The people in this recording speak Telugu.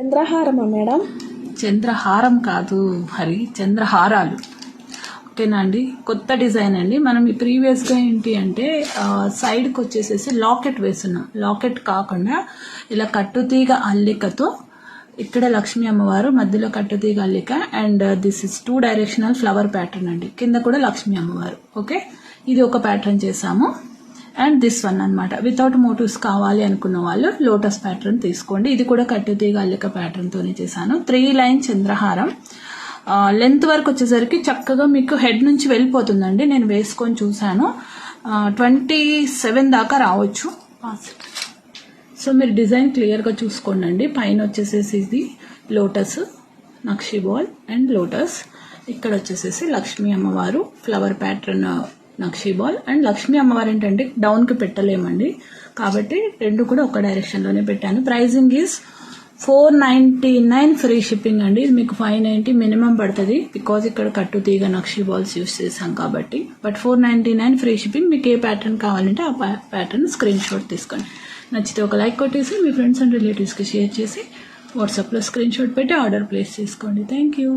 చంద్రహారమా మేడం? చంద్రహారం కాదు హరి, చంద్రహారాలు. ఓకేనా అండి. కొత్త డిజైన్ అండి. మనం ఈ ప్రీవియస్గా ఏంటి అంటే సైడ్కి వచ్చేసేసి లాకెట్ వేస్తున్నాం. లాకెట్ కాకుండా ఇలా కట్టుతీగ అల్లికతో ఇక్కడ లక్ష్మీ అమ్మవారు, మధ్యలో కట్టుతీగ అల్లిక, and this is 2 directional flower pattern అండి. కింద కూడా లక్ష్మీ అమ్మవారు. ఓకే, ఇది ఒక ప్యాటర్న్ చేసాము. అండ్ దిస్ వన్ అనమాట. వితౌట్ మోటివ్స్ కావాలి అనుకున్న వాళ్ళు లోటస్ ప్యాటర్న్ తీసుకోండి. ఇది కూడా కట్టుతీగ అల్లిక ప్యాటర్న్తోనే చేశాను. 3 లైన్ చంద్రహారం. లెంత్ వరకు వచ్చేసరికి చక్కగా మీకు హెడ్ నుంచి వెళ్ళిపోతుందండి. నేను వేసుకొని చూశాను, 27 దాకా రావచ్చు. సో మీరు డిజైన్ క్లియర్గా చూసుకోండి. పైన వచ్చేసేసి ఇది lotus, nakshi ball and lotus. ఇక్కడ వచ్చేసేసి లక్ష్మీ అమ్మవారు flower pattern nakshi ball. And Lakshmi అమ్మవారు ఏంటంటే డౌన్కి పెట్టలేమండి, కాబట్టి రెండు కూడా ఒక డైరెక్షన్లోనే పెట్టాను. ప్రైజింగ్ ఈజ్ 499 ఫ్రీ షిప్పింగ్ అండి. ఇది మీకు 590 మినిమం పడుతుంది, బికాజ్ ఇక్కడ కట్టు తీగ నక్షి బాల్స్ యూస్ చేసాం కాబట్టి. But 499 free shipping. మీకు ఏ ప్యాటర్న్ కావాలంటే ఆ ప్యాటర్న్ స్క్రీన్ షాట్ తీసుకోండి. నచ్చితే ఒక లైక్ కొట్టేసి మీ ఫ్రెండ్స్ అండ్ రిలేటివ్స్కి షేర్ చేసి వాట్సాప్లో స్క్రీన్ షాట్ పెట్టి ఆర్డర్ ప్లేస్ చేసుకోండి. Thank you.